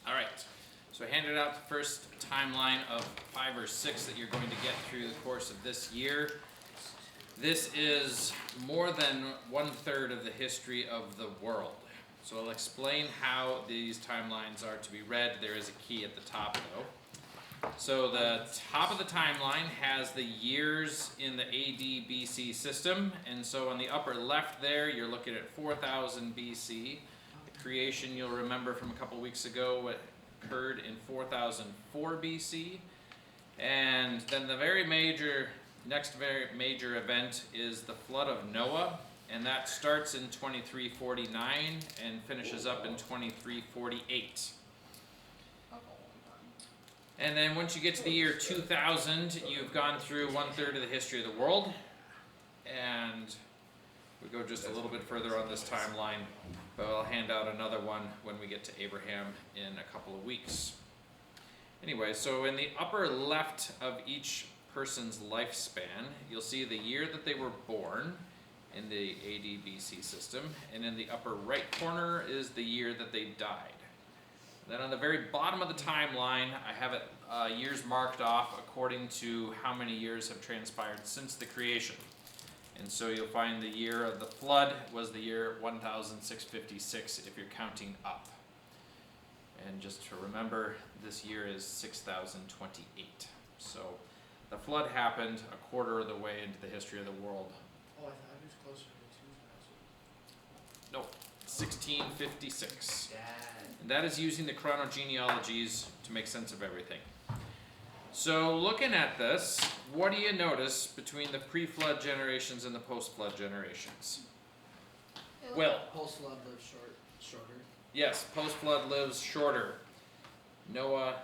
All right. So I handed out the first timeline of 5 or 6 that you're going to get through the course of this year. This is more than 1/3 of the history of the world. So I'll explain how these timelines are to be read. There is a key at the top though. So the top of the timeline has the years in the AD BC system, and so on the upper left there you're looking at 4000 BC. The creation, you'll remember from a couple weeks ago, occurred in 4004 BC. And then the next very major event is the flood of Noah, and that starts in 2349 and finishes up in 2348. And then once you get to the year 2000, you've gone through 1/3 of the history of the world. And we go just a little bit further on this timeline, but I'll hand out another one when we get to Abraham in a couple of weeks. Anyway, so in the upper left of each person's lifespan, you'll see the year that they were born in the AD BC system, and in the upper right corner is the year that they died. Then on the very bottom of the timeline, I have it years marked off according to how many years have transpired since the creation. And so you'll find the year of the flood was the year 1656 if you're counting up. And just to remember, this year is 6028. So the flood happened a quarter of the way into the history of the world. Oh, I thought it was closer to 2000. No, 1656. Dad. And that is using the chronogenealogies to make sense of everything. So looking at this, what do you notice between the pre-flood generations and the post-flood generations? Well, Post-flood lives shorter. yes, post-flood lives shorter. Noah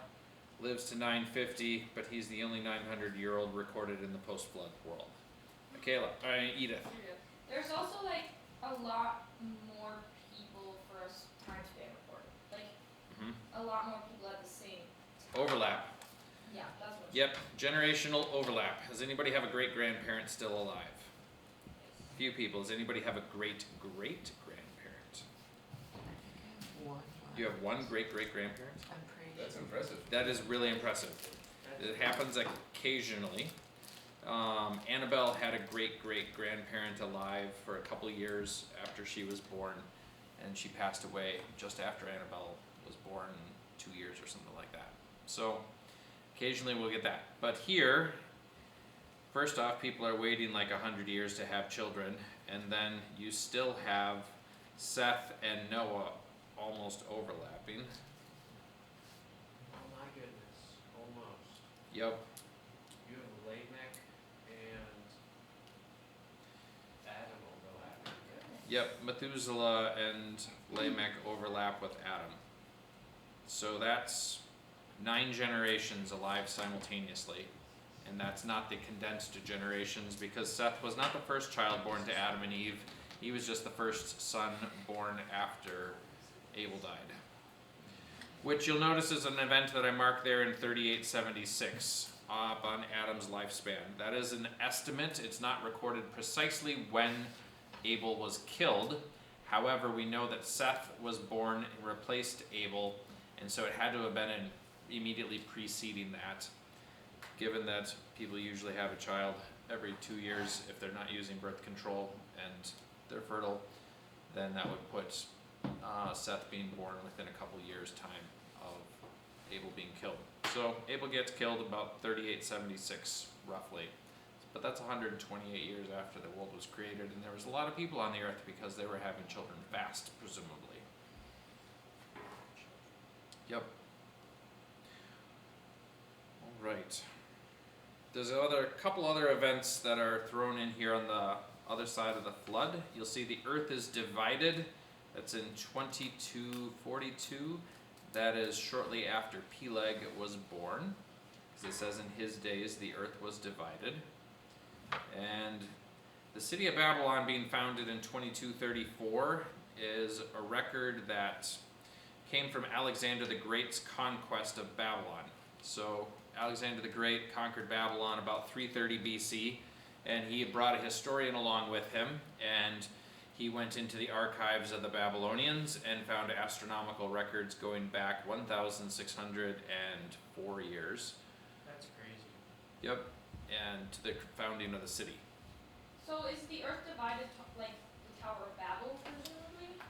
lives to 950, but he's the only 900-year-old recorded in the post-flood world. Edith. There's also like a lot more people for a time span recorded. Like a lot more people at the same time. Overlap. Yeah, that's what. Yep, generational overlap. Does anybody have a great-grandparent still alive? Few people. Does anybody have a great-great-grandparent? One. You have one great-great-grandparent? I'm pretty. That's impressive. That is really impressive. It happens occasionally. Annabelle had a great-great-grandparent alive for a couple years after she was born, and she passed away just after Annabelle was born, 2 years or something like that. So occasionally we'll get that. But here, first off, people are waiting like 100 years to have children, and then you still have Seth and Noah almost overlapping. Oh my goodness, almost. Yep. You have Lamech and Adam overlapping. Yep, Methuselah and Lamech overlap with Adam. So that's 9 generations alive simultaneously. And that's not the condensed generations, because Seth was not the first child born to Adam and Eve. He was just the first son born after Abel died. Which you'll notice is an event that I marked there in 3876 up on Adam's lifespan. That is an estimate. It's not recorded precisely when Abel was killed. However, we know that Seth was born and replaced Abel, and so it had to have been immediately preceding that. Given that people usually have a child every 2 years if they're not using birth control and they're fertile, then that would put Seth being born within a couple years' time of Abel being killed. So Abel gets killed about 3876 roughly, but that's 128 years after the world was created, and there was a lot of people on the earth because they were having children fast, presumably. Yep. All right. There's a couple other events that are thrown in here on the other side of the flood. You'll see the earth is divided. That's in 2242. That is shortly after Peleg was born, because it says in his days the earth was divided. And the city of Babylon being founded in 2234 is a record that came from Alexander the Great's conquest of Babylon. So Alexander the Great conquered Babylon about 330 BC, and he brought a historian along with him, and he went into the archives of the Babylonians and found astronomical records going back 1,604 years. That's crazy. Yep, and to the founding of the city. So is the Earth divided like the Tower of Babel, presumably?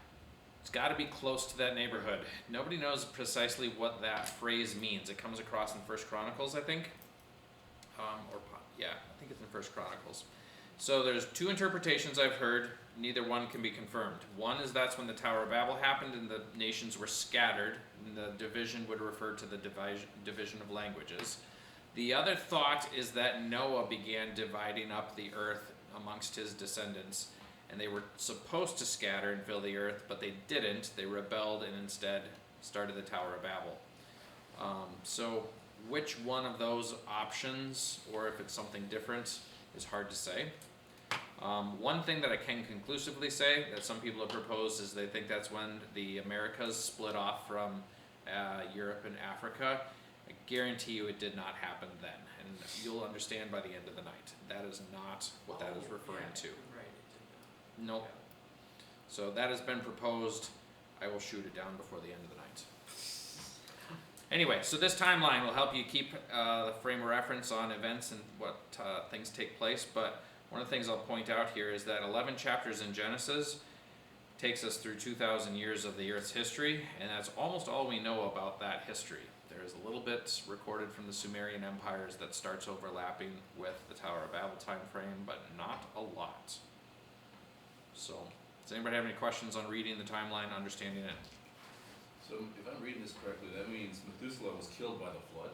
It's got to be close to that neighborhood. Nobody knows precisely what that phrase means. It comes across in First Chronicles, I think. I think it's in First Chronicles. So there's two interpretations I've heard. Neither one can be confirmed. One is that's when the Tower of Babel happened and the nations were scattered, and the division would refer to the division of languages. The other thought is that Noah began dividing up the earth amongst his descendants, and they were supposed to scatter and fill the earth, but they didn't. They rebelled and instead started the Tower of Babel. So which one of those options, or if it's something different, is hard to say. One thing that I can conclusively say that some people have proposed is they think that's when the Americas split off from Europe and Africa. I guarantee you it did not happen then, and you'll understand by the end of the night. That is not what that is referring to. Right, it did not. Nope. So that has been proposed. I will shoot it down before the end of the night. Anyway, so this timeline will help you keep the frame of reference on events and what things take place, but one of the things I'll point out here is that 11 chapters in Genesis takes us through 2,000 years of the Earth's history, and that's almost all we know about that history. There is a little bit recorded from the Sumerian empires that starts overlapping with the Tower of Babel time frame, but not a lot. So, does anybody have any questions on reading the timeline, understanding it? So if I'm reading this correctly, that means Methuselah was killed by the flood?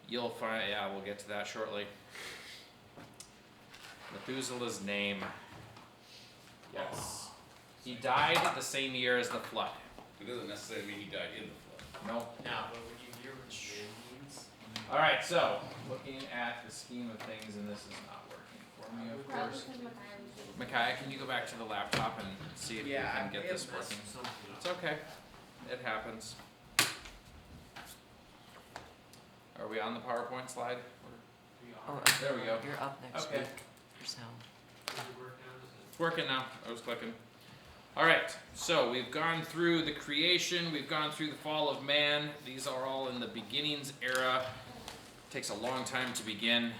You'll find, yeah, we'll get to that shortly. Methuselah's name. Yes. He died the same year as the flood. It doesn't necessarily mean he died in the flood. Nope. Now, but would you hear what the name means? Alright, so, looking at the scheme of things, and this is not working for me, of Probably course. because Micaiah was doing Micaiah, can you go back to the laptop and see if you can get this working? It's okay. It happens. Are we on the PowerPoint slide? Oh, There we go. You're up next Okay. week for sound. It's working now. I was clicking. Alright, so we've gone through the creation, we've gone through the fall of man. These are all in the beginnings era. Takes a long time to begin.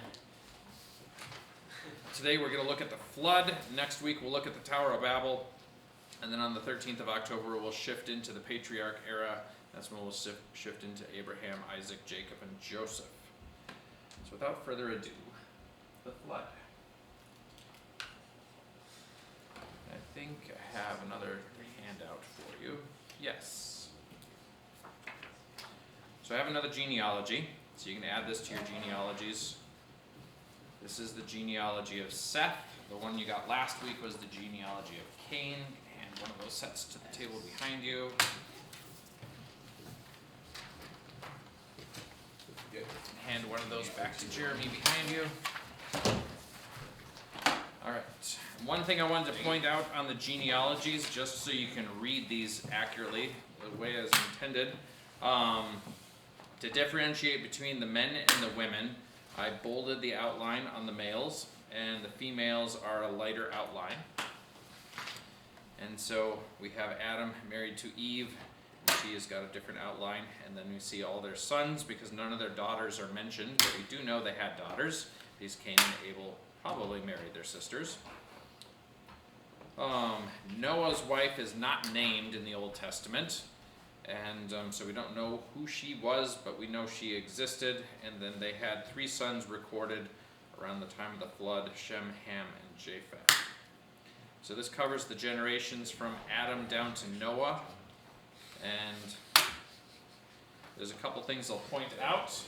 Today we're going to look at the flood. Next week we'll look at the Tower of Babel. And then on the 13th of October we'll shift into the patriarch era. That's when we'll shift into Abraham, Isaac, Jacob, and Joseph. So without further ado, the flood. I think I have another handout for you. Yes. So I have another genealogy. So you can add this to your genealogies. This is the genealogy of Seth. The one you got last week was the genealogy of Cain. And one of those sets to the table behind you. Hand one of those back to Jeremy behind you. Alright. One thing I wanted to point out on the genealogies, just so you can read these accurately, the way as intended, to differentiate between the men and the women, I bolded the outline on the males, and the females are a lighter outline. And so we have Adam married to Eve. She has got a different outline, and then we see all their sons because none of their daughters are mentioned, but we do know they had daughters. These Cain and Abel probably married their sisters. Noah's wife is not named in the Old Testament, and so we don't know who she was, but we know she existed, and then they had 3 sons recorded around the time of the flood, Shem, Ham, and Japheth. So this covers the generations from Adam down to Noah. And there's a couple things I'll point out.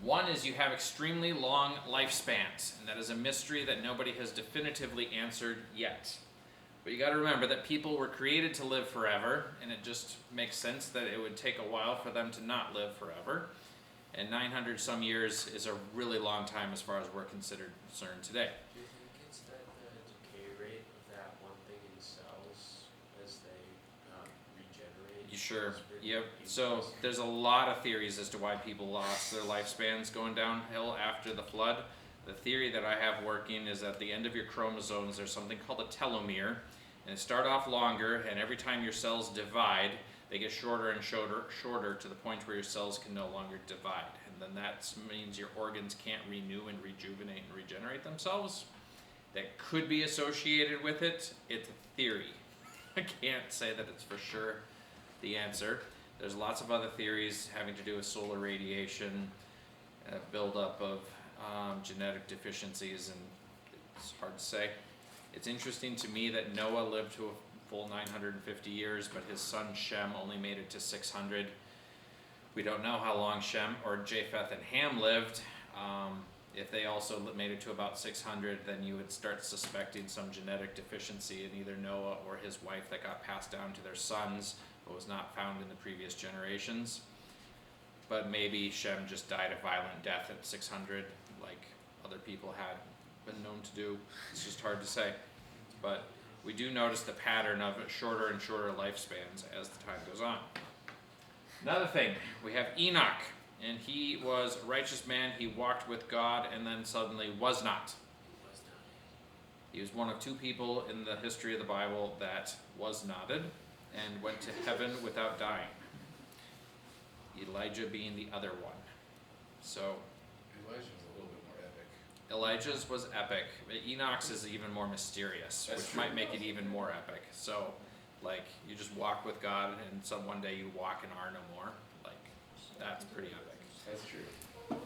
One is you have extremely long lifespans, and that is a mystery that nobody has definitively answered yet. But you got to remember that people were created to live forever, and it just makes sense that it would take a while for them to not live forever. And 900 some years is a really long time as far as we're concerned today. Do you think it's that the decay rate of that one thing in cells as they regenerate? You sure? is really Yep. So increasing? there's a lot of theories as to why people lost their lifespans going downhill after the flood. The theory that I have working is at the end of your chromosomes there's something called a telomere, and it start off longer, and every time your cells divide, they get shorter and shorter to the point where your cells can no longer divide. And then that means your organs can't renew and rejuvenate and regenerate themselves. That could be associated with it. It's a theory. I can't say that it's for sure the answer. There's lots of other theories having to do with solar radiation, buildup of genetic deficiencies, and it's hard to say. It's interesting to me that Noah lived to a full 950 years, but his son Shem only made it to 600. We don't know how long Shem or Japheth and Ham lived. If they also made it to about 600, then you would start suspecting some genetic deficiency in either Noah or his wife that got passed down to their sons, but was not found in the previous generations. But maybe Shem just died a violent death at 600, like other people had been known to do. It's just hard to say. But we do notice the pattern of shorter and shorter lifespans as the time goes on. Another thing, we have Enoch. And he was a righteous man. He walked with God and then suddenly was not. He was one of two people in the history of the Bible that was noted and went to heaven without dying. Elijah being the other one. So Elijah was a little bit more epic. Elijah's was epic. Enoch's is even more mysterious, That's which true. might make it even more epic. So, like, you just walk with God and one day you walk and are no more. Like, that's pretty epic. That's true.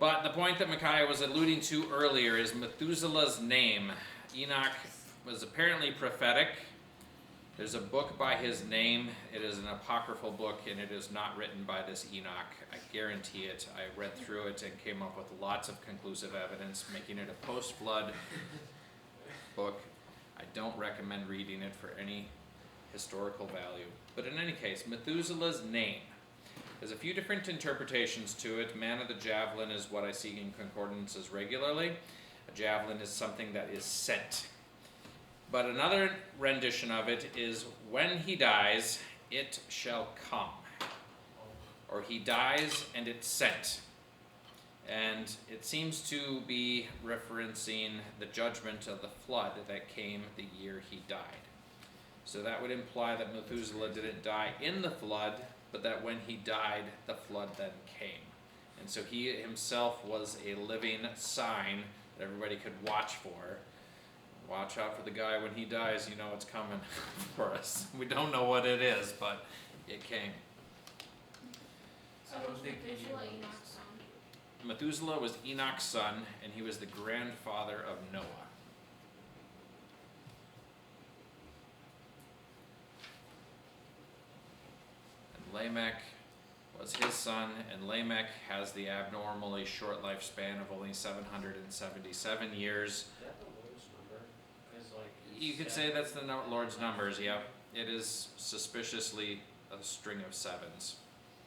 But the point that Micaiah was alluding to earlier is Methuselah's name. Enoch was apparently prophetic. There's a book by his name. It is an apocryphal book, and it is not written by this Enoch. I guarantee it. I read through it and came up with lots of conclusive evidence, making it a post-flood book. I don't recommend reading it for any historical value. But in any case, Methuselah's name. There's a few different interpretations to it. Man of the javelin is what I see in concordances regularly. A javelin is something that is sent. But another rendition of it is, when he dies, it shall come. Or he dies and it's sent. And it seems to be referencing the judgment of the flood that came the year he died. So that would imply that Methuselah didn't die in the flood, but that when he died, the flood then came. And so he himself was a living sign that everybody could watch for. Watch out for the guy when he dies, you know it's coming for us. We don't know what it is, but it came. So I don't was think Methuselah anyone- Enoch's son? Methuselah was Enoch's son, and he was the grandfather of Noah. And Lamech was his son, and Lamech has the abnormally short lifespan of only 777 years. Is that the Lord's number? 'Cause, like, it You could said- say that's the Lord's numbers, yep. It is suspiciously a string of sevens.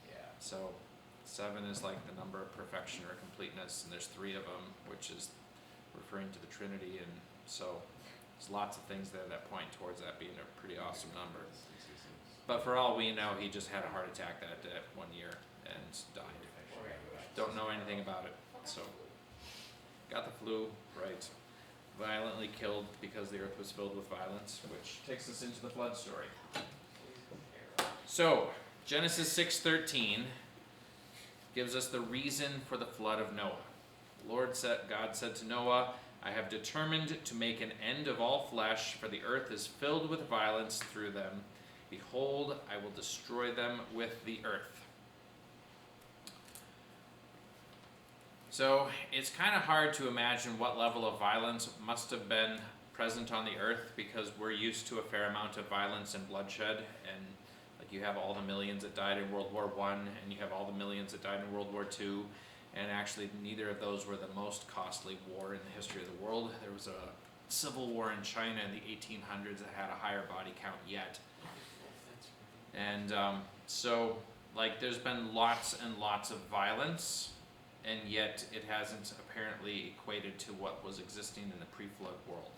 Yeah. So 7 is like the number of perfection or completeness, and there's 3 of them, which is referring to the Trinity, and so there's lots of things there that point towards that being a pretty awesome number. But for all we know, he just had a heart attack that 1 year and died. Don't know anything about it, so got the flu, right. Violently killed because the earth was filled with violence, which takes us into the flood story. So, Genesis 6:13 gives us the reason for the flood of Noah. God said to Noah, I have determined to make an end of all flesh, for the earth is filled with violence through them. Behold, I will destroy them with the earth. So, it's kind of hard to imagine what level of violence must have been present on the earth, because we're used to a fair amount of violence and bloodshed, and like you have all the millions that died in World War I, and you have all the millions that died in World War II, and actually neither of those were the most costly war in the history of the world. There was a civil war in China in the 1800s that had a higher body count yet. And so, like, there's been lots and lots of violence, and yet it hasn't apparently equated to what was existing in the pre-flood world.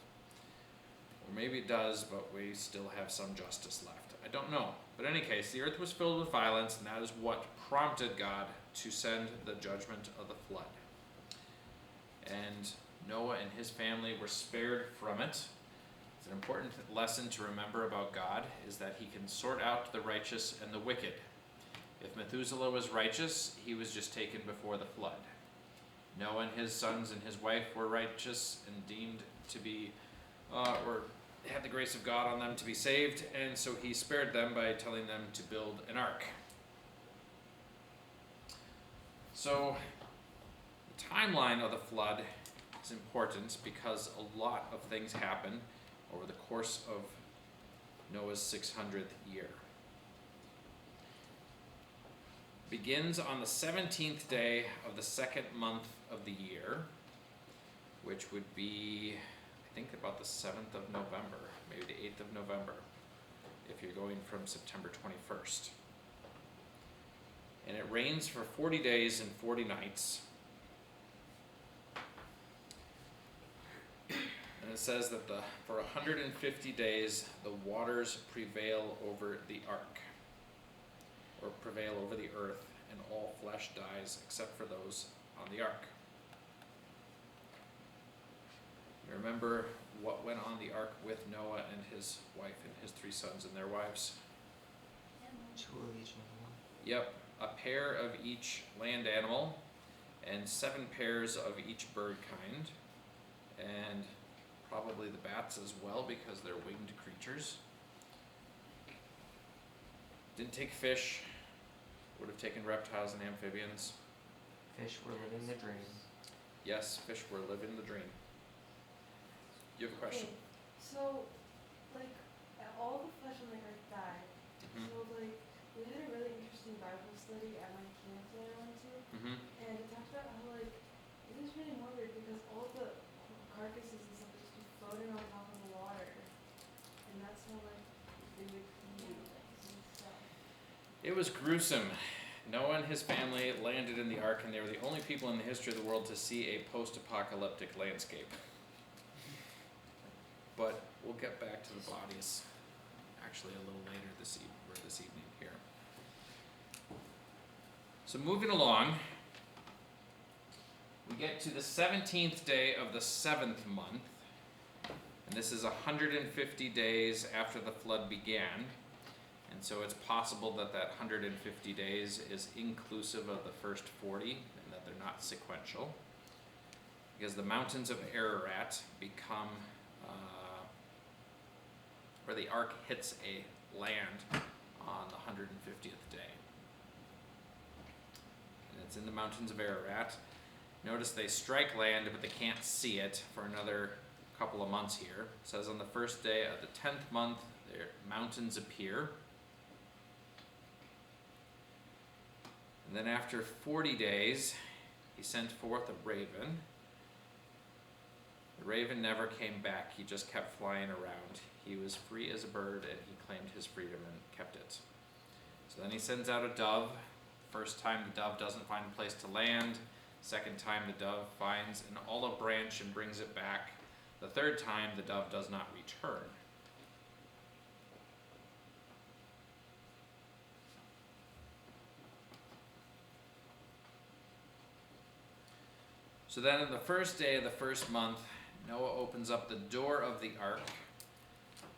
Or maybe it does, but we still have some justice left. I don't know. But in any case, the earth was filled with violence, and that is what prompted God to send the judgment of the flood. and Noah and his family were spared from it. It's an important lesson to remember about God, is that he can sort out the righteous and the wicked. If Methuselah was righteous, he was just taken before the flood. Noah and his sons and his wife were righteous and deemed to be, or had the grace of God on them to be saved, and so he spared them by telling them to build an ark. So, the timeline of the flood is important because a lot of things happen over the course of Noah's 600th year. Begins on the 17th day of the second month of the year, which would be, I think, about the 7th of November, maybe the 8th of November, if you're going from September 21st. And it rains for 40 days and 40 nights. And it says that for 150 days the waters prevail over the ark, or prevail over the earth, and all flesh dies except for those on the ark. You remember what went on the ark with Noah and his wife and his 3 sons and their wives? 2 of each animal. Yep, a pair of each land animal and 7 pairs of each bird kind, and probably the bats as well because they're winged creatures. Didn't take fish, would have taken reptiles and amphibians. Fish were living the dream. Yes, fish were living the dream. You have a question? Okay, so, like, all the flesh on the earth died. Mhm. So, like, we had a really interesting Bible study at my camp that I went to, Mm-hmm. and it talked about how, like, it was really morbid because all the carcasses and stuff would just be floating on top of the water. And that's how, like, they would eat and stuff. It was gruesome. Noah and his family landed in the ark, and they were the only people in the history of the world to see a post-apocalyptic landscape. But we'll get back to the bodies actually a little later this evening here. So moving along, we get to the 17th day of the 7th month, and this is 150 days after the flood began. And so it's possible that 150 days is inclusive of the first 40 and that they're not sequential. Because the mountains of Ararat become, where the ark hits a land on the 150th day. And it's in the mountains of Ararat. Notice they strike land, but they can't see it for another couple of months here. It says on the first day of the 10th month, their mountains appear. And then after 40 days, he sent forth a raven. The raven never came back. He just kept flying around. He was free as a bird, and he claimed his freedom and kept it. So then he sends out a dove. First time the dove doesn't find a place to land. Second time the dove finds an olive branch and brings it back. The third time the dove does not return. So then on the first day of the first month, Noah opens up the door of the ark,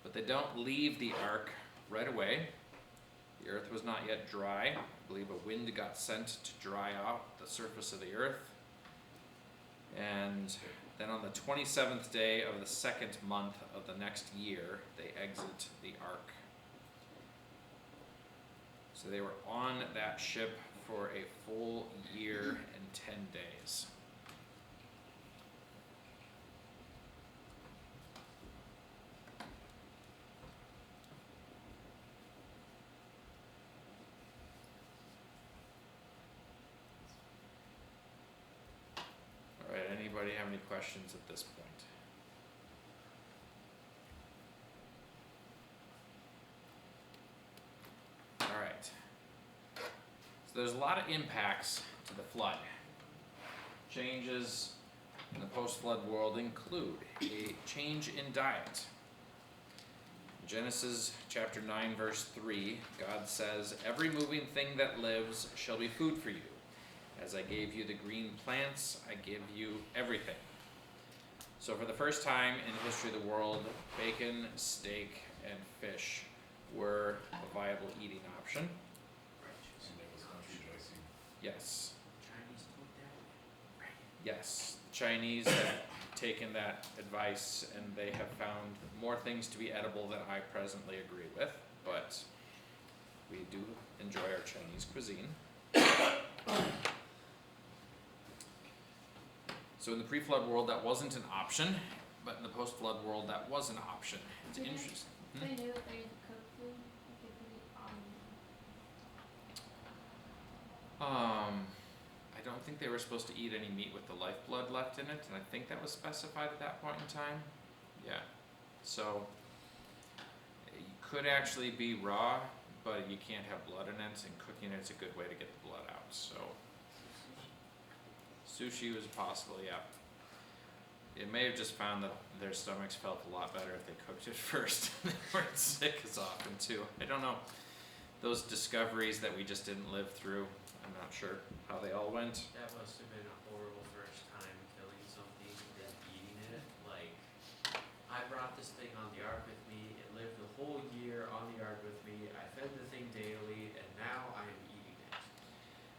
but they don't leave the ark right away. The earth was not yet dry. I believe a wind got sent to dry out the surface of the earth. And then on the 27th day of the second month of the next year, they exit the ark. So they were on that ship for a full year and 10 days. Alright, anybody have any questions at this point? Alright. So there's a lot of impacts to the flood. Changes in the post-flood world include a change in diet. Genesis chapter 9 verse 3, God says, "Every moving thing that lives shall be food for you. As I gave you the green plants, I give you everything." So for the first time in the history of the world, bacon, steak, and fish were a viable eating option. And it was country rejoicing. Yes, Chinese took that. yes. The Chinese have taken that advice and they have found more things to be edible than I presently agree with, but we do enjoy our Chinese cuisine. So in the pre-flood world, that wasn't an option, but in the post-flood world, that was an option. It's Mhm. interesting. They knew that they could cook food. Like they could eat I don't think they were supposed to eat any meat with the lifeblood left in it, and I think that was specified at that point in time. Yeah. So you could actually be raw, but you can't have blood in it, and cooking it's a good way to get the blood out. So sushi was possible, yeah. It may have just found that their stomachs felt a lot better if they cooked it first. They weren't sick as often too. I don't know. Those discoveries that we just didn't live through, I'm not sure how they all went. That must have been a horrible first time killing something and then eating it. Like, I brought this thing on the ark with me. It lived the whole year on the ark with me. I fed the thing daily, and now I am eating it.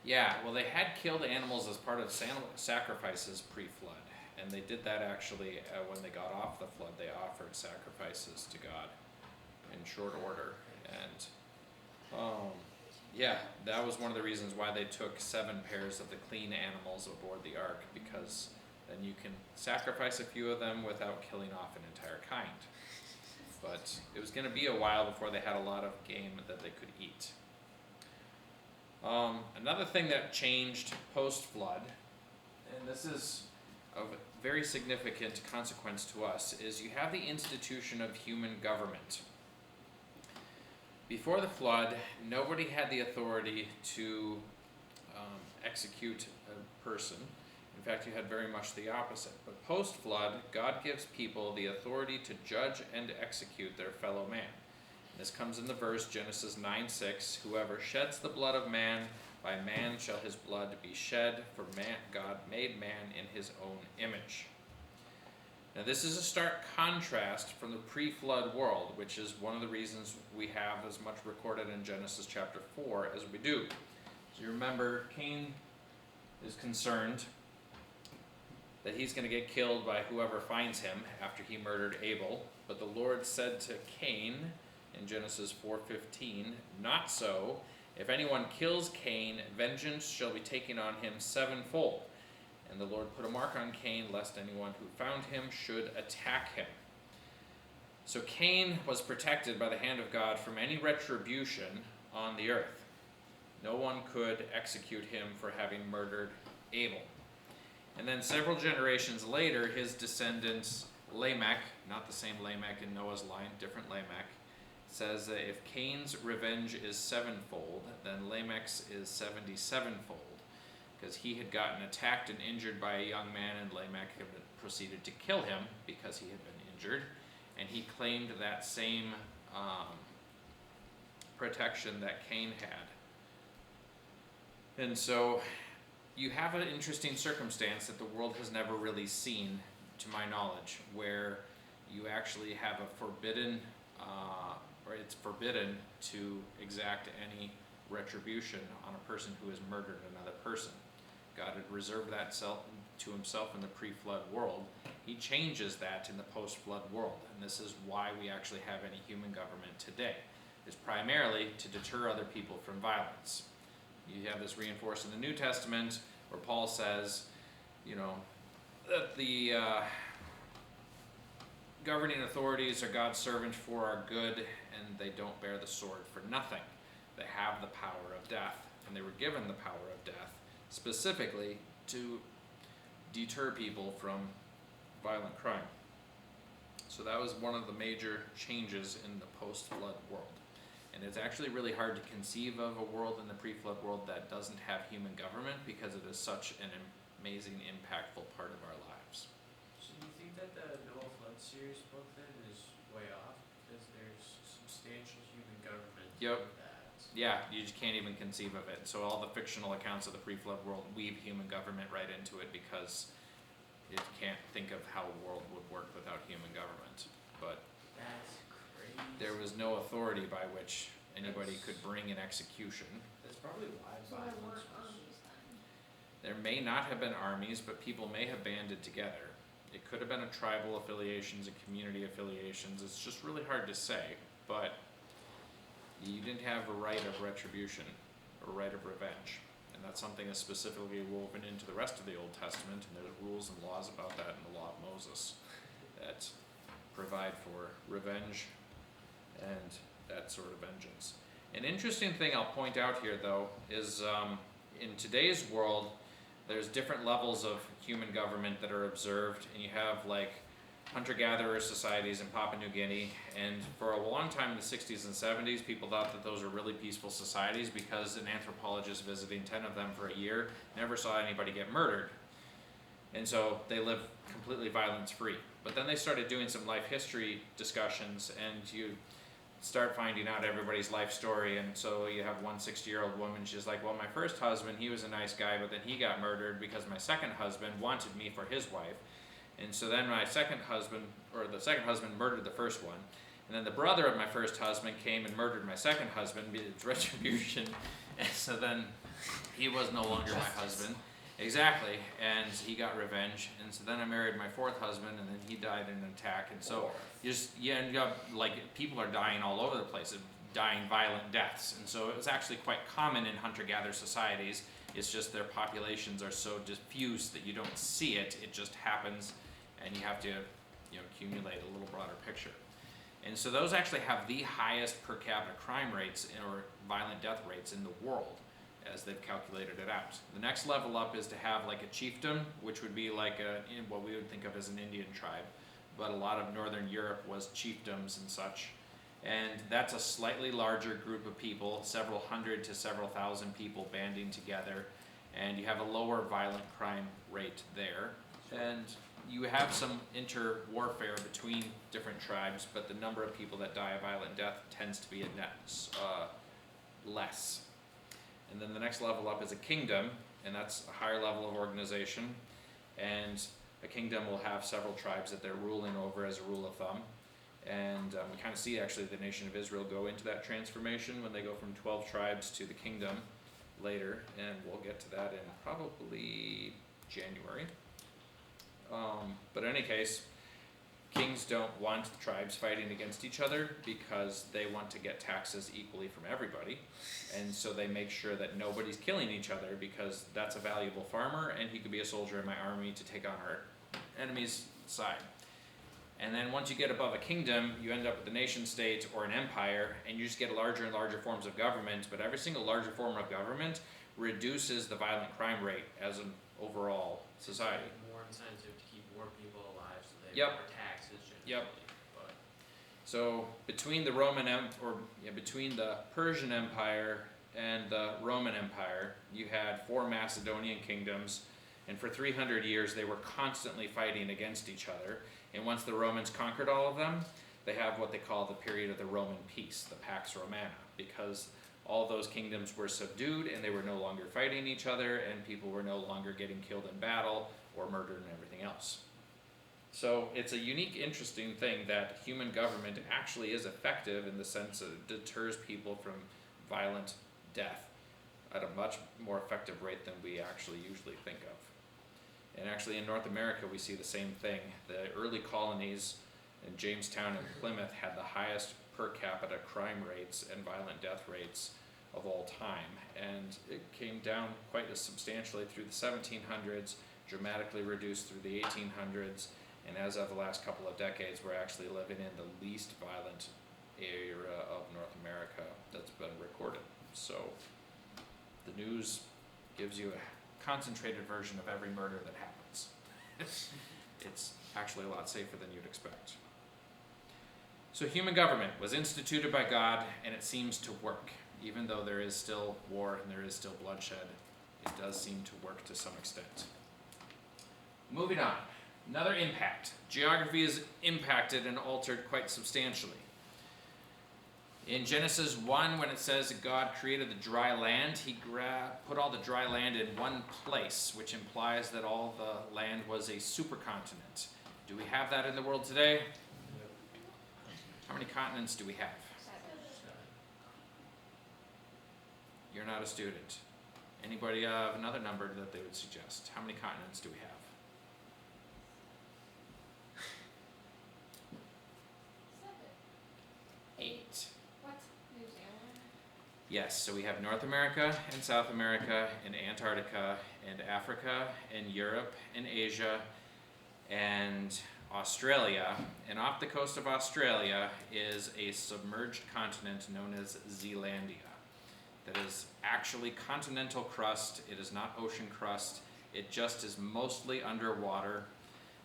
Yeah, well, they had killed animals as part of sacrifices pre-flood, and they did that actually when they got off the flood. They offered sacrifices to God in short order, and yeah, that was one of the reasons why they took 7 pairs of the clean animals aboard the ark, because then you can sacrifice a few of them without killing off an entire kind. But it was going to be a while before they had a lot of game that they could eat. Another thing that changed post-flood, and this is of very significant consequence to us, is you have the institution of human government. Before the flood, nobody had the authority to execute a person. In fact, you had very much the opposite. But post-flood, God gives people the authority to judge and execute their fellow man. This comes in the verse Genesis 9:6, "Whoever sheds the blood of man, by man shall his blood be shed, for man, God made man in his own image." Now this is a stark contrast from the pre-flood world, which is one of the reasons we have as much recorded in Genesis chapter 4 as we do. So you remember, Cain is concerned that he's going to get killed by whoever finds him after he murdered Abel. But the Lord said to Cain in Genesis 4:15, "Not so. If anyone kills Cain, vengeance shall be taken on him sevenfold. And the Lord put a mark on Cain, lest anyone who found him should attack him." So Cain was protected by the hand of God from any retribution on the earth. No one could execute him for having murdered Abel. And then several generations later, his descendants, Lamech, not the same Lamech in Noah's line, different Lamech, says that if Cain's revenge is 7-fold, then Lamech's is 77-fold. Because he had gotten attacked and injured by a young man, and Lamech had proceeded to kill him because he had been injured, and he claimed that same protection that Cain had. And so you have an interesting circumstance that the world has never really seen, to my knowledge, where you actually have a forbidden, or it's forbidden to exact any retribution on a person who has murdered another person. God had reserved that to himself in the pre-flood world. He changes that in the post-flood world, and this is why we actually have any human government today. It's primarily to deter other people from violence. You have this reinforced in the New Testament, where Paul says, that the governing authorities are God's servant for our good, and they don't bear the sword for nothing. They have the power of death, and they were given the power of death specifically to deter people from violent crime. So that was one of the major changes in the post-flood world. And it's actually really hard to conceive of a world in the pre-flood world that doesn't have human government, because it is such an amazing, impactful part of our lives. So do you think that the Noah Flood series book then is way off? Because there's substantial human government Yep. in that. Yeah, you just can't even conceive of it. So all the fictional accounts of the pre-flood world weave human government right into it, because it can't think of how the world would work without human government. But That's crazy. there was no authority by which anybody could bring an execution. That's probably why So there violence weren't was. armies then. There may not have been armies, but people may have banded together. It could have been a tribal affiliations, a community affiliations. It's just really hard to say. But you didn't have a right of retribution, a right of revenge. And that's something that's specifically woven into the rest of the Old Testament, and there's rules and laws about that in the Law of Moses that provide for revenge and that sort of vengeance. An interesting thing I'll point out here, though, is in today's world, there's different levels of human government that are observed, and you have like hunter-gatherer societies in Papua New Guinea, and for a long time in the 60s and 70s, people thought that those were really peaceful societies because an anthropologist visiting 10 of them for a year never saw anybody get murdered. And so they lived completely violence-free. But then they started doing some life history discussions, and you start finding out everybody's life story. And so you have one 60-year-old woman, she's like, well, my first husband, he was a nice guy, but then he got murdered because my second husband wanted me for his wife. And so then the second husband murdered the first one. And then the brother of my first husband came and murdered my second husband, it's retribution. And so then he was no longer my husband. Exactly, and he got revenge. And so then I married my fourth husband, and then he died in an attack. And so you end up, like, people are dying all over the place, dying violent deaths. And so it was actually quite common in hunter-gatherer societies. It's just their populations are so diffuse that you don't see it. It just happens, and you have to, accumulate a little broader picture. And so those actually have the highest per capita crime rates or violent death rates in the world, as they've calculated it out. The next level up is to have like a chiefdom, which would be like what we would think of as an Indian tribe, but a lot of Northern Europe was chiefdoms and such. And that's a slightly larger group of people, several hundred to several thousand people banding together, and you have a lower violent crime rate there. And you have some inter-warfare between different tribes, but the number of people that die a violent death tends to be a net less. And then the next level up is a kingdom, and that's a higher level of organization. And a kingdom will have several tribes that they're ruling over as a rule of thumb. And we kind of see actually the nation of Israel go into that transformation when they go from 12 tribes to the kingdom later, and we'll get to that in probably January. But in any case, kings don't want the tribes fighting against each other because they want to get taxes equally from everybody. And so they make sure that nobody's killing each other because that's a valuable farmer and he could be a soldier in my army to take on our enemy's side. And then once you get above a kingdom, you end up with a nation state or an empire, and you just get larger and larger forms of government, but every single larger form of government reduces the violent crime rate as an overall society. More incentive to keep more people alive so they Yep. have more taxes generally. Yep. But So between the between the Persian Empire and the Roman Empire, you had 4 Macedonian kingdoms, and for 300 years they were constantly fighting against each other. And once the Romans conquered all of them, they have what they call the period of the Roman peace, the Pax Romana, because all those kingdoms were subdued and they were no longer fighting each other, and people were no longer getting killed in battle or murdered and everything else. So it's a unique, interesting thing that human government actually is effective in the sense that it deters people from violent death at a much more effective rate than we actually usually think of. And actually in North America we see the same thing. The early colonies in Jamestown and Plymouth had the highest per capita crime rates and violent death rates of all time. And it came down quite substantially through the 1700s, dramatically reduced through the 1800s, and as of the last couple of decades, we're actually living in the least violent era of North America that's been recorded. So the news gives you a concentrated version of every murder that happens. It's actually a lot safer than you'd expect. So human government was instituted by God, and it seems to work. Even though there is still war and there is still bloodshed, it does seem to work to some extent. Moving on. Another impact. Geography is impacted and altered quite substantially. In Genesis 1, when it says that God created the dry land, he put all the dry land in one place, which implies that all the land was a supercontinent. Do we have that in the world today? How many continents do we have? You're not a student. Anybody have another number that they would suggest? How many continents do we have? 8. What? New Zealand? Yes, so we have North America and South America and Antarctica and Africa and Europe and Asia and Australia. And off the coast of Australia is a submerged continent known as Zealandia. That is actually continental crust. It is not ocean crust. It just is mostly underwater.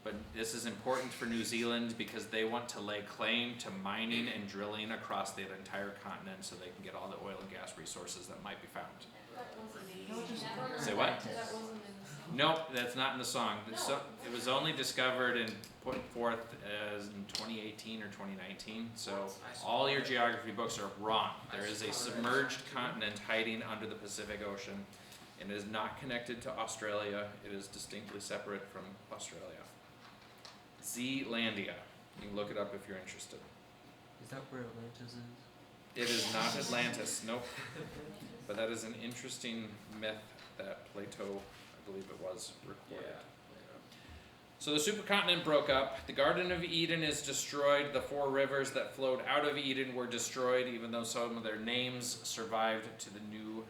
But this is important for New Zealand because they want to lay claim to mining and drilling across the entire continent so they can get all the oil and gas resources that might be found. That wasn't Say what? That wasn't in the song. Nope, that's not in the song. It was only discovered and put forth as in 2018 or 2019. So all your geography books are wrong. There is a submerged continent hiding under the Pacific Ocean, and it is not connected to Australia. It is distinctly separate from Australia. Zealandia. You can look it up if you're interested. Is that where Atlantis is? It is not Atlantis, nope. But that is an interesting myth that Plato, I believe it was, recorded. So the supercontinent broke up. The Garden of Eden is destroyed. The 4 rivers that flowed out of Eden were destroyed, even though some of their names survived to the new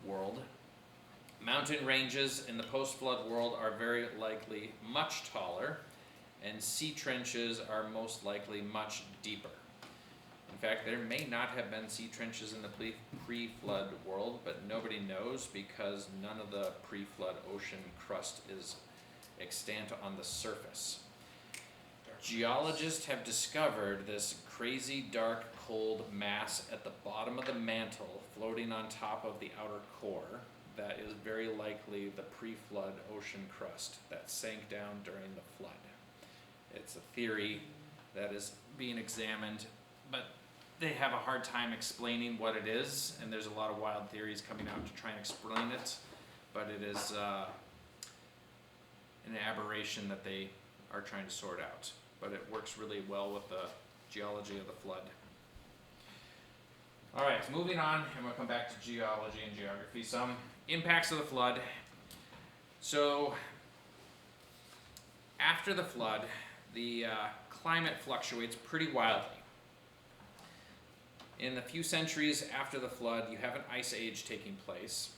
world. Mountain ranges in the post-flood world are very likely much taller, and sea trenches are most likely much deeper. In fact, there may not have been sea trenches in the pre-flood world, but nobody knows because none of the pre-flood ocean crust is extant on the surface. Geologists have discovered this crazy dark cold mass at the bottom of the mantle floating on top of the outer core that is very likely the pre-flood ocean crust that sank down during the flood. It's a theory that is being examined, but they have a hard time explaining what it is, and there's a lot of wild theories coming out to try and explain it, but it is an aberration that they are trying to sort out. But it works really well with the geology of the flood. All right, moving on, and we'll come back to geology and geography. Some impacts of the flood. So, after the flood, the climate fluctuates pretty wildly. In the few centuries after the flood, you have an ice age taking place,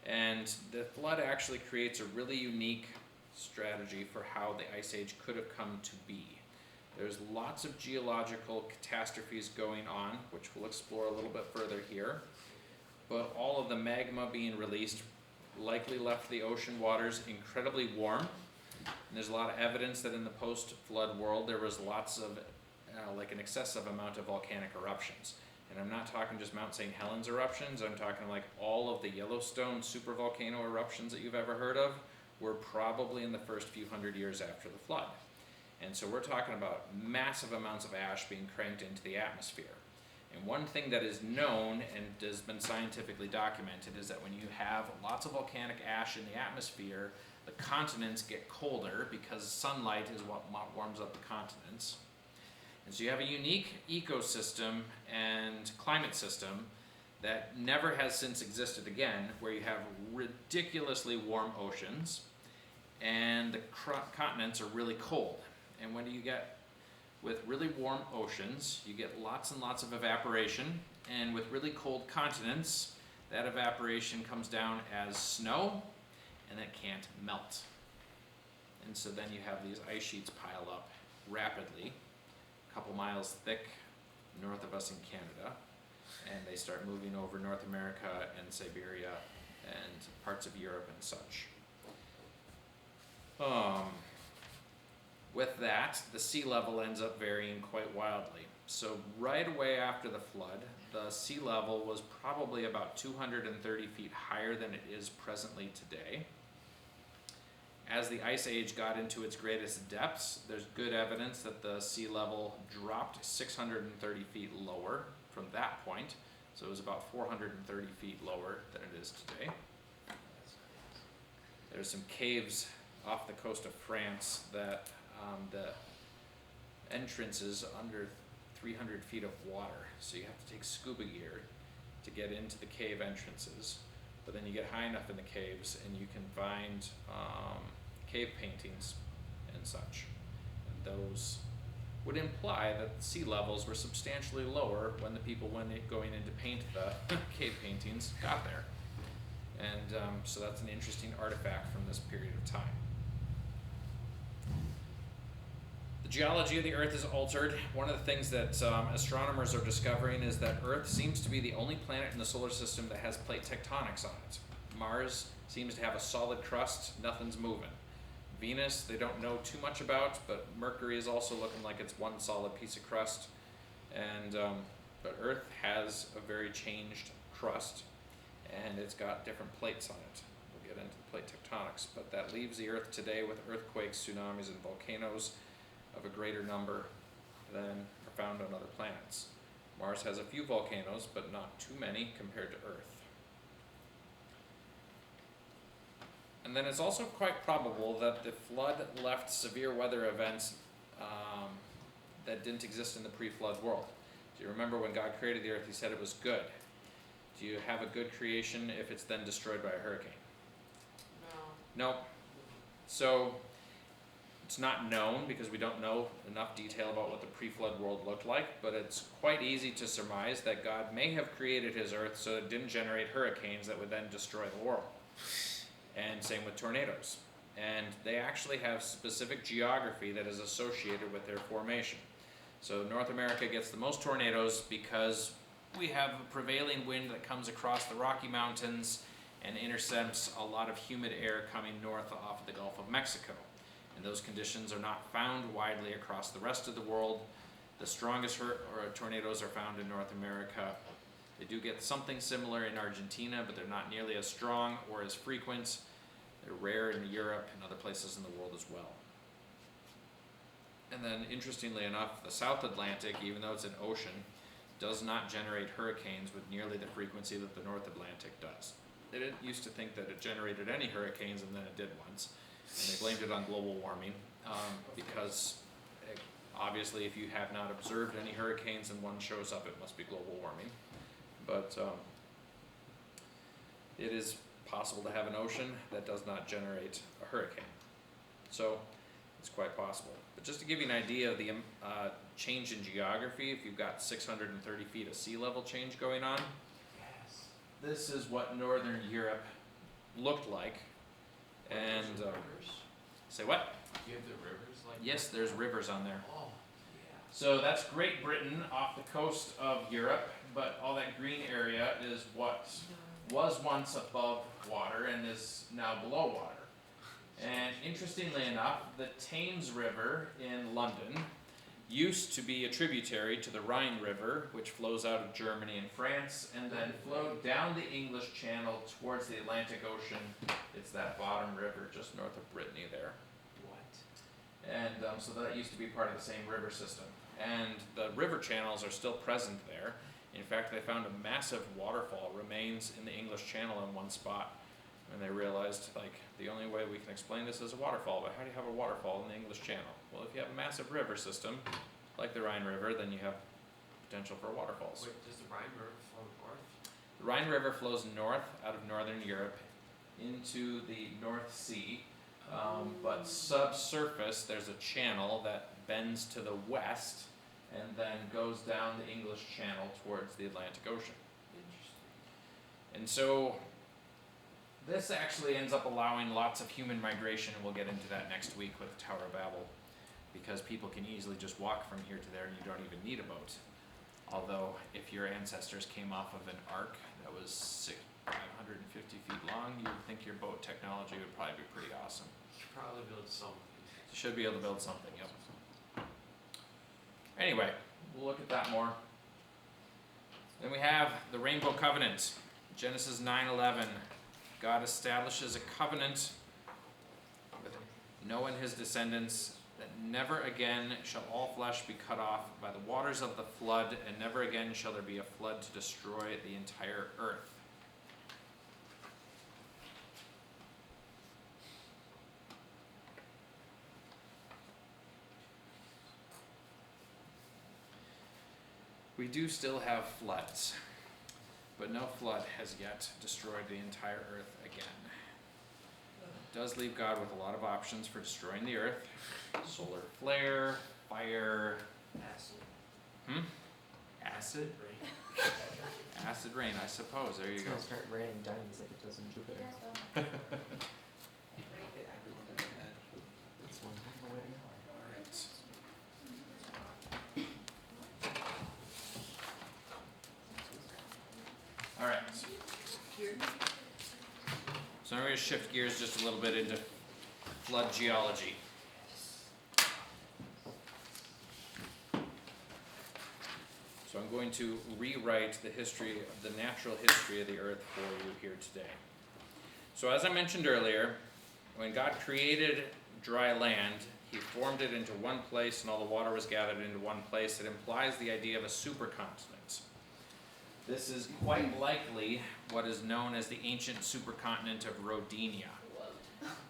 and the flood actually creates a really unique strategy for how the ice age could have come to be. There's lots of geological catastrophes going on, which we'll explore a little bit further here, but all of the magma being released likely left the ocean waters incredibly warm. And there's a lot of evidence that in the post-flood world there was lots of, like an excessive amount of volcanic eruptions. And I'm not talking just Mount St. Helens eruptions, I'm talking like all of the Yellowstone supervolcano eruptions that you've ever heard of were probably in the first few hundred years after the flood. And so we're talking about massive amounts of ash being cranked into the atmosphere. And one thing that is known and has been scientifically documented is that when you have lots of volcanic ash in the atmosphere, the continents get colder because sunlight is what warms up the continents. And so you have a unique ecosystem and climate system that never has since existed again, where you have ridiculously warm oceans and the continents are really cold. And when you get with really warm oceans, you get lots and lots of evaporation, and with really cold continents, that evaporation comes down as snow, and it can't melt. And so then you have these ice sheets pile up rapidly, a couple miles thick north of us in Canada, and they start moving over North America and Siberia and parts of Europe and such. With that, the sea level ends up varying quite wildly. So right away after the flood, the sea level was probably about 230 feet higher than it is presently today. As the ice age got into its greatest depths, there's good evidence that the sea level dropped 630 feet lower from that point. So it was about 430 feet lower than it is today. There's some caves off the coast of France that the entrance is under 300 feet of water. So you have to take scuba gear to get into the cave entrances. But then you get high enough in the caves and you can find cave paintings and such. And those would imply that the sea levels were substantially lower when the people going in to paint the cave paintings got there. And so that's an interesting artifact from this period of time. The geology of the Earth is altered. One of the things that astronomers are discovering is that Earth seems to be the only planet in the solar system that has plate tectonics on it. Mars seems to have a solid crust, nothing's moving. Venus, they don't know too much about, but Mercury is also looking like it's one solid piece of crust. And but Earth has a very changed crust, and it's got different plates on it. We'll get into the plate tectonics, but that leaves the Earth today with earthquakes, tsunamis, and volcanoes of a greater number than are found on other planets. Mars has a few volcanoes, but not too many compared to Earth. And then it's also quite probable that the flood left severe weather events that didn't exist in the pre-flood world. Do you remember when God created the Earth, he said it was good? Do you have a good creation if it's then destroyed by a hurricane? No. No. So it's not known because we don't know enough detail about what the pre-flood world looked like, but it's quite easy to surmise that God may have created his Earth so it didn't generate hurricanes that would then destroy the world. And same with tornadoes. And they actually have specific geography that is associated with their formation. So North America gets the most tornadoes because we have a prevailing wind that comes across the Rocky Mountains and intercepts a lot of humid air coming north off of the Gulf of Mexico. And those conditions are not found widely across the rest of the world. The strongest tornadoes are found in North America. They do get something similar in Argentina, but they're not nearly as strong or as frequent. They're rare in Europe and other places in the world as well. And then, interestingly enough, the South Atlantic, even though it's an ocean, does not generate hurricanes with nearly the frequency that the North Atlantic does. They didn't used to think that it generated any hurricanes, and then it did once. And they blamed it on global warming because obviously if you have not observed any hurricanes and one shows up, it must be global warming. But it is possible to have an ocean that does not generate a hurricane. So it's quite possible. But just to give you an idea of the change in geography, if you've got 630 feet of sea level change going on, Yes. this is what Northern Europe looked like. And There's rivers? say what? Do you have the rivers like Yes, that? there's rivers on there. Oh, yeah. So that's Great Britain off the coast of Europe, but all that green area is what was once above water and is now below water. And interestingly enough, the Thames River in London used to be a tributary to the Rhine River, which flows out of Germany and France, and then flowed down the English Channel towards the Atlantic Ocean. It's that bottom river just north of Brittany there. What? And so that used to be part of the same river system. And the river channels are still present there. In fact, they found a massive waterfall remains in the English Channel in one spot. And they realized, like, the only way we can explain this is a waterfall, but how do you have a waterfall in the English Channel? Well, if you have a massive river system, like the Rhine River, then you have potential for waterfalls. Wait, does the Rhine River flow north? The Rhine River flows north out of northern Europe into the North Sea, but subsurface there's a channel that bends to the west and then goes down the English Channel towards the Atlantic Ocean. Interesting. And so this actually ends up allowing lots of human migration, and we'll get into that next week with the Tower of Babel, because people can easily just walk from here to there and you don't even need a boat. Although if your ancestors came off of an ark that was 550 feet long, you would think your boat technology would probably be pretty awesome. You should probably build something. You should be able to build something, yep. Anyway, we'll look at that more. Then we have the Rainbow Covenant, Genesis 9:11. God establishes a covenant with Noah and his descendants that never again shall all flesh be cut off by the waters of the flood, and never again shall there be a flood to destroy the entire earth. We do still have floods, but no flood has yet destroyed the entire earth again. It does leave God with a lot of options for destroying the earth. Solar flare, fire, Acid. acid? Right? Acid rain, I suppose, there you It's go. gonna start raining diamonds like it does in You Jupiter. guys don't have That's one hell of a way to go. Alright. Alright. So now we're gonna shift gears just a little bit into flood geology. So I'm going to rewrite the history of the natural history of the earth for you here today. So as I mentioned earlier, when God created dry land, he formed it into one place and all the water was gathered into one place. It implies the idea of a supercontinent. This is quite likely what is known as the ancient supercontinent of Rodinia.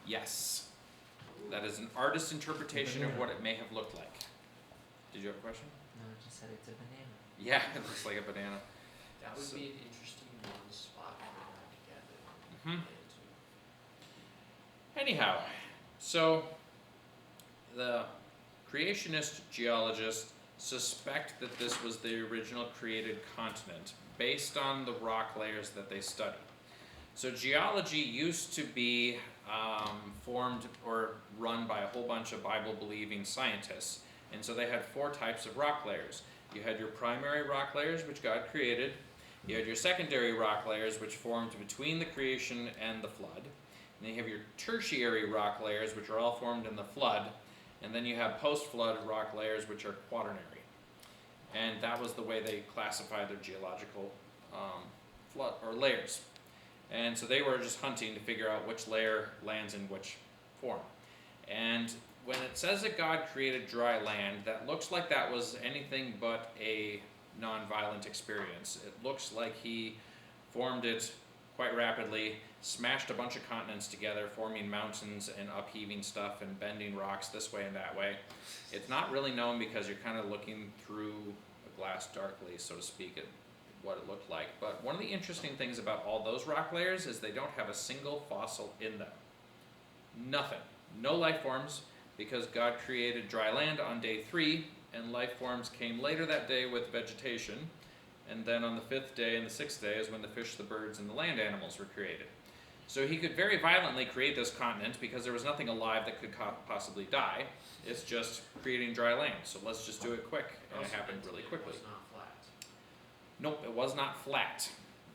Yes. That is an artist's interpretation of what it may have looked like. Did you have a question? No, it just said it's a banana. Yeah, it looks like a banana. That would So- be an interesting one spot for that Mhm. together. Anyhow, so the creationist geologists suspect that this was the original created continent based on the rock layers that they study. So geology used to be formed or run by a whole bunch of Bible-believing scientists, and so they had 4 types of rock layers. You had your primary rock layers, which God created. You had your secondary rock layers, which formed between the creation and the flood. And then you have your tertiary rock layers, which are all formed in the flood. And then you have post-flood rock layers, which are quaternary. And that was the way they classified their geological flood or layers. And so they were just hunting to figure out which layer lands in which form. And when it says that God created dry land, that looks like that was anything but a non-violent experience. It looks like he formed it quite rapidly, smashed a bunch of continents together, forming mountains and upheaving stuff and bending rocks this way and that way. It's not really known because you're kind of looking through a glass darkly, so to speak, at what it looked like. But one of the interesting things about all those rock layers is they don't have a single fossil in them. Nothing. No life forms, because God created dry land on day 3, and life forms came later that day with vegetation. And then on the 5th day and the 6th day is when the fish, the birds, and the land animals were created. So he could very violently create this continent because there was nothing alive that could possibly die. It's just creating dry land, so let's just do it quick. And it Also happened meant really it quickly. was not flat. Nope, it was not flat.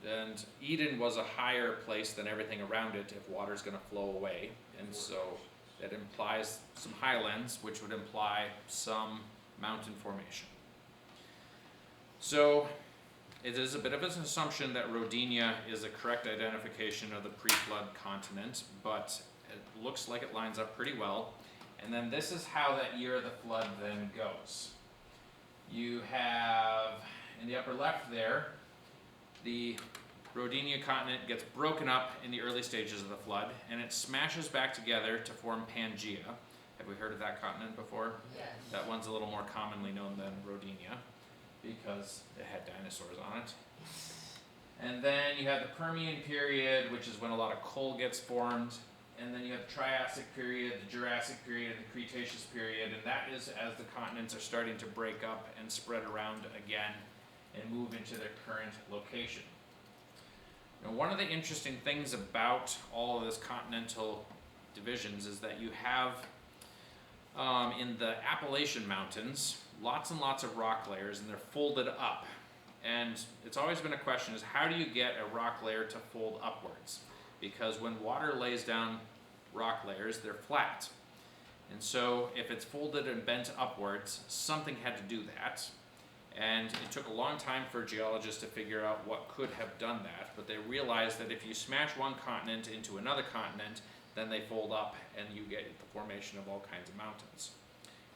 And Eden was a higher place than everything around it if water's going to flow away. And so that implies some highlands, which would imply some mountain formation. So it is a bit of an assumption that Rodinia is a correct identification of the pre-flood continent, but it looks like it lines up pretty well. And then this is how that year of the flood then goes. You have, in the upper left there, the Rodinia continent gets broken up in the early stages of the flood, and it smashes back together to form Pangaea. Have we heard of that continent before? Yes. That one's a little more commonly known than Rodinia, because it had dinosaurs on it. And then you have the Permian period, which is when a lot of coal gets formed. And then you have the Triassic period, the Jurassic period, and the Cretaceous period. And that is as the continents are starting to break up and spread around again and move into their current location. Now, one of the interesting things about all of this continental divisions is that you have in the Appalachian Mountains lots and lots of rock layers, and they're folded up. And it's always been a question is how do you get a rock layer to fold upwards? Because when water lays down rock layers, they're flat. And so if it's folded and bent upwards, something had to do that. And it took a long time for geologists to figure out what could have done that, but they realized that if you smash one continent into another continent, then they fold up and you get the formation of all kinds of mountains.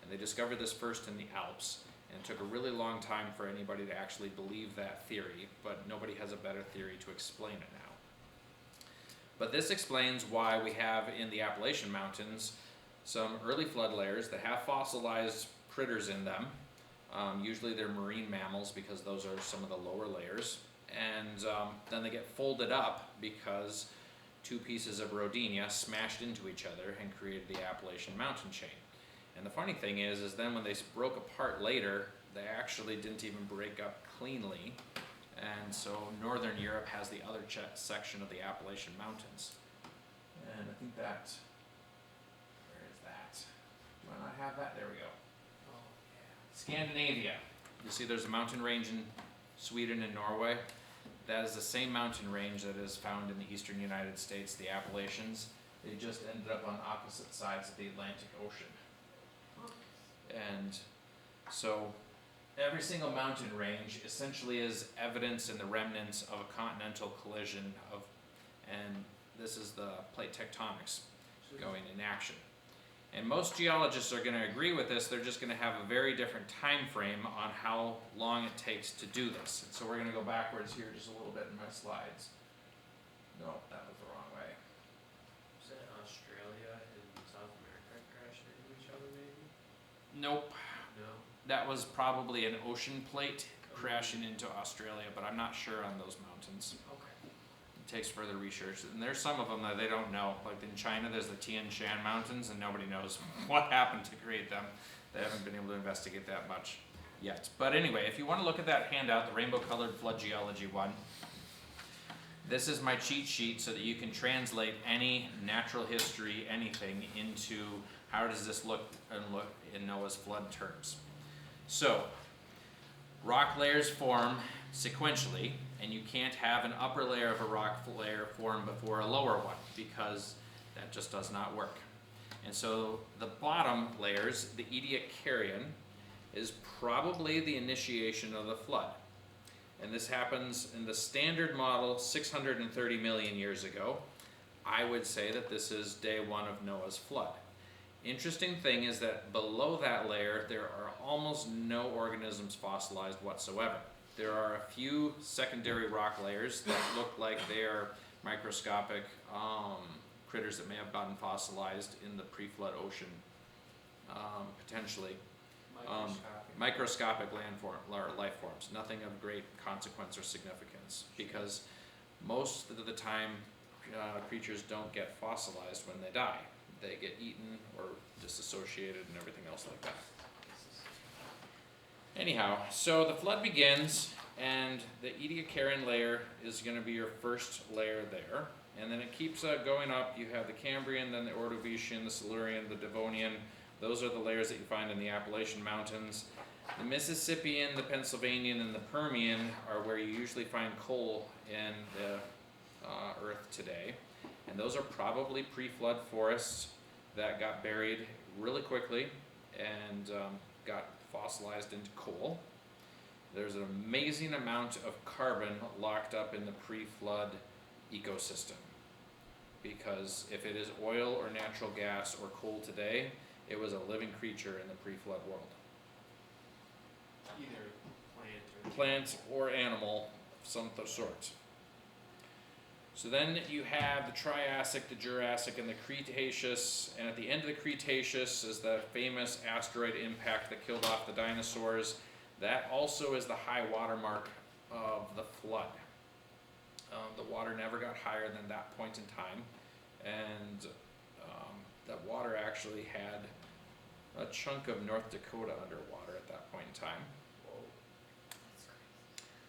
And they discovered this first in the Alps, and it took a really long time for anybody to actually believe that theory, but nobody has a better theory to explain it now. But this explains why we have in the Appalachian Mountains some early flood layers that have fossilized critters in them. Usually they're marine mammals because those are some of the lower layers. And then they get folded up because two pieces of rodinia smashed into each other and created the Appalachian mountain chain. And the funny thing is then when they broke apart later, they actually didn't even break up cleanly. And so Northern Europe has the other section of the Appalachian Mountains. And I think that, where is that? Do I not have that? There we go. Oh, yeah. Scandinavia. You see there's a mountain range in Sweden and Norway. That is the same mountain range that is found in the eastern United States, the Appalachians. They just ended up on opposite sides of the Atlantic Ocean. And so every single mountain range essentially is evidence in the remnants of a continental collision of, and this is the plate tectonics going in action. And most geologists are going to agree with this. They're just going to have a very different time frame on how long it takes to do this. And so we're going to go backwards here just a little bit in my slides. No, that was the wrong way. Was that Australia and South America crashing into each other maybe? Nope. No? That was probably an ocean plate crashing into Australia, but I'm not sure on those mountains. Okay. It takes further research, and there's some of them that they don't know. Like in China, there's the Tian Shan Mountains, and nobody knows what happened to create them. They haven't been able to investigate that much yet. But anyway, if you want to look at that handout, the rainbow-colored flood geology one, this is my cheat sheet so that you can translate any natural history, anything, into how does this look in Noah's flood terms. So, rock layers form sequentially, and you can't have an upper layer of a rock layer form before a lower one because that just does not work. And so the bottom layers, the Ediacaran, is probably the initiation of the flood. And this happens in the standard model 630 million years ago. I would say that this is day one of Noah's flood. Interesting thing is that below that layer, there are almost no organisms fossilized whatsoever. There are a few secondary rock layers that look like they are microscopic critters that may have gotten fossilized in the pre-flood ocean, potentially. Microscopic life forms, nothing of great consequence or significance, because most of the time creatures don't get fossilized when they die. They get eaten or disassociated and everything else like that. Anyhow, so the flood begins, and the Ediacaran layer is going to be your first layer there. And then it keeps going up. You have the Cambrian, then the Ordovician, the Silurian, the Devonian. Those are the layers that you find in the Appalachian Mountains. The Mississippian, the Pennsylvanian, and the Permian are where you usually find coal in the earth today. And those are probably pre-flood forests that got buried really quickly and got fossilized into coal. There's an amazing amount of carbon locked up in the pre-flood ecosystem, because if it is oil or natural gas or coal today, it was a living creature in the pre-flood world. Either Plant or animal of some sort. So then you have the Triassic, the Jurassic, and the Cretaceous, and at the end of the Cretaceous is the famous asteroid impact that killed off the dinosaurs. That also is the high water mark of the flood. The water never got higher than that point in time, and that water actually had a chunk of North Dakota underwater at that point in time.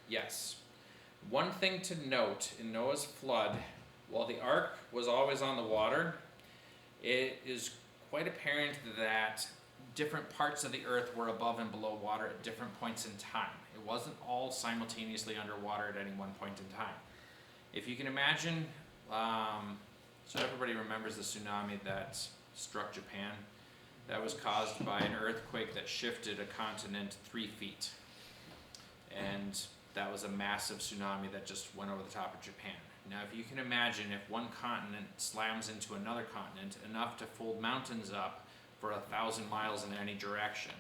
Yes. One thing to note in Noah's flood, while the ark was always on the water, it is quite apparent that different parts of the earth were above and below water at different points in time. It wasn't all simultaneously underwater at any one point in time. If you can imagine, so everybody remembers the tsunami that struck Japan. That was caused by an earthquake that shifted a continent 3 feet. And that was a massive tsunami that just went over the top of Japan. Now, if you can imagine if one continent slams into another continent enough to fold mountains up for 1,000 miles in any direction,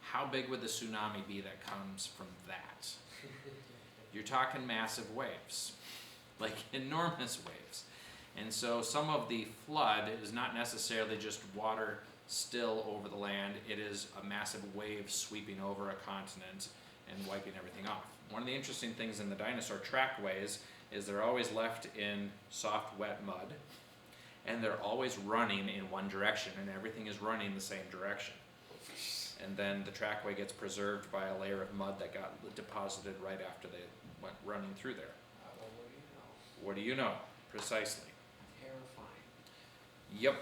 how big would the tsunami be that comes from that? You're talking massive waves, like enormous waves. And so some of the flood is not necessarily just water still over the land, it is a massive wave sweeping over a continent and wiping everything off. One of the interesting things in the dinosaur trackways is they're always left in soft, wet mud, and they're always running in one direction, and everything is running the same direction. And then the trackway gets preserved by a layer of mud that got deposited right after they went running through there. Well, what do you know? What do you know? Precisely. Terrifying. Yep.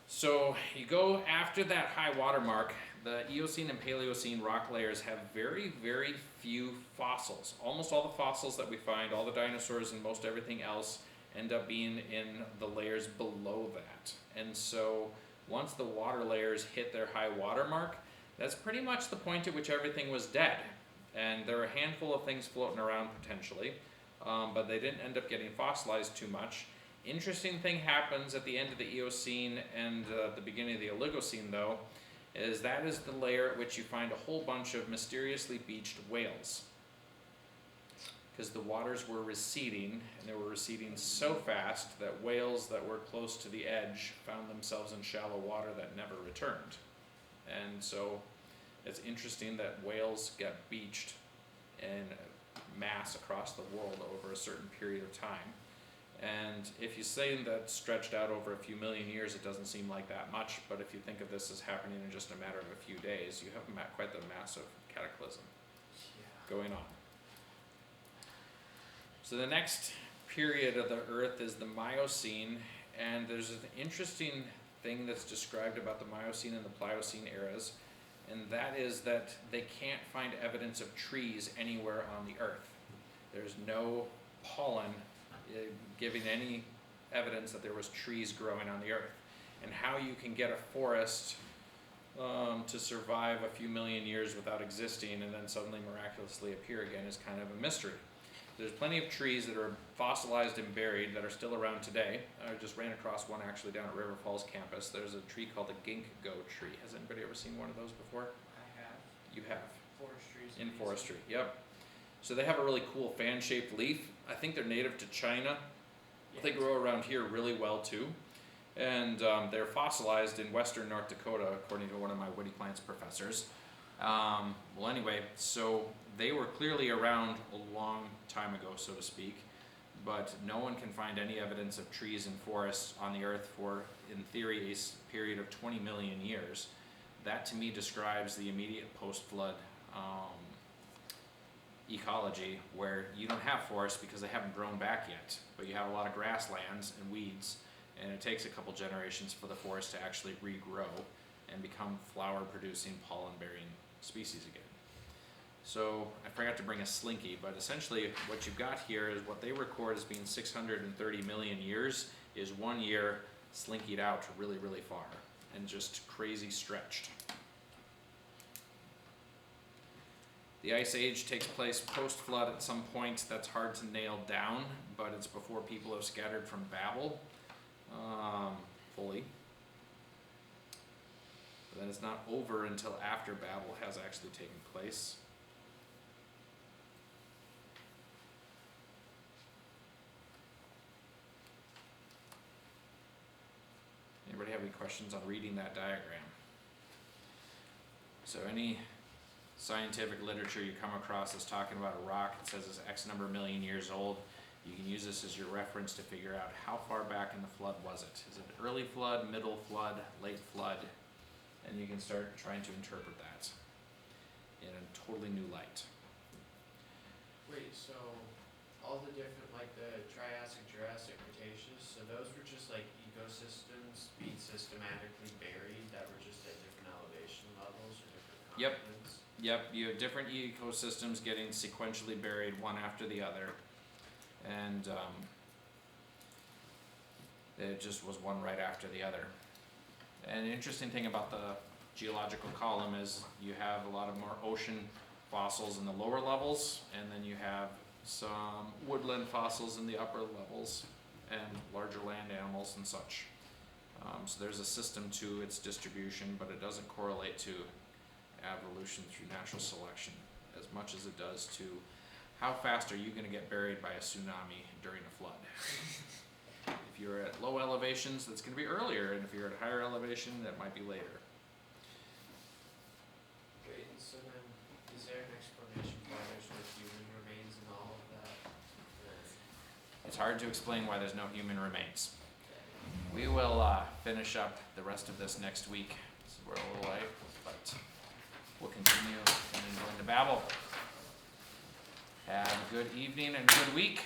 So you go after that high water mark, the Eocene and Paleocene rock layers have very, very few fossils. Almost all the fossils that we find, all the dinosaurs and most everything else, end up being in the layers below that. And so once the water layers hit their high water mark, that's pretty much the point at which everything was dead. And there are a handful of things floating around potentially, but they didn't end up getting fossilized too much. Interesting thing happens at the end of the Eocene and the beginning of the Oligocene though, is that is the layer at which you find a whole bunch of mysteriously beached whales. Because the waters were receding, and they were receding so fast that whales that were close to the edge found themselves in shallow water that never returned. And so it's interesting that whales get beached in mass across the world over a certain period of time. And if you say that stretched out over a few million years, it doesn't seem like that much, but if you think of this as happening in just a matter of a few days, you have quite the massive cataclysm going on. So the next period of the Earth is the Miocene, and there's an interesting thing that's described about the Miocene and the Pliocene eras, and that is that they can't find evidence of trees anywhere on the Earth. There's no pollen giving any evidence that there was trees growing on the Earth. And how you can get a forest to survive a few million years without existing and then suddenly miraculously appear again is kind of a mystery. There's plenty of trees that are fossilized and buried that are still around today. I just ran across one actually down at River Falls campus. There's a tree called the ginkgo tree. Has anybody ever seen one of those before? I have. You have. Forestry. In forestry, yep. So they have a really cool fan-shaped leaf. I think they're native to China. But they grow around here really well too. And they're fossilized in western North Dakota, according to one of my Woody Plants professors. Well anyway, so they were clearly around a long time ago, so to speak, but no one can find any evidence of trees and forests on the Earth for, in theory, a period of 20 million years. That to me describes the immediate post-flood ecology, where you don't have forests because they haven't grown back yet, but you have a lot of grasslands and weeds, and it takes a couple generations for the forest to actually regrow and become flower-producing, pollen-bearing species again. So I forgot to bring a slinky, but essentially what you've got here is what they record as being 630 million years is 1 year slinkied out really, really far and just crazy stretched. The Ice Age takes place post-flood at some point. That's hard to nail down, but it's before people have scattered from Babel fully. But then it's not over until after Babel has actually taken place. Anybody have any questions on reading that diagram? So any scientific literature you come across is talking about a rock that says it's X number of million years old. You can use this as your reference to figure out how far back in the flood was it. Is it early flood, middle flood, late flood? And you can start trying to interpret that in a totally new light. Wait, so all the different, like the Triassic, Jurassic, Cretaceous, so those were just like ecosystems being systematically buried that were just at different elevation levels or different Yep. continents? Yep, you have different ecosystems getting sequentially buried one after the other. And it just was one right after the other. And the interesting thing about the geological column is you have a lot of more ocean fossils in the lower levels, and then you have some woodland fossils in the upper levels, and larger land animals and such. So there's a system to its distribution, but it doesn't correlate to evolution through natural selection as much as it does to how fast are you going to get buried by a tsunami during a flood. If you're at low elevations, that's going to be earlier, and if you're at higher elevation, that might be later. Great, and so then, is there an explanation why there's no human remains in all of that? It's hard to explain why there's no human remains. We will finish up the rest of this next week. So we're a little late, but we'll continue and going to babble. Have a good evening and good week.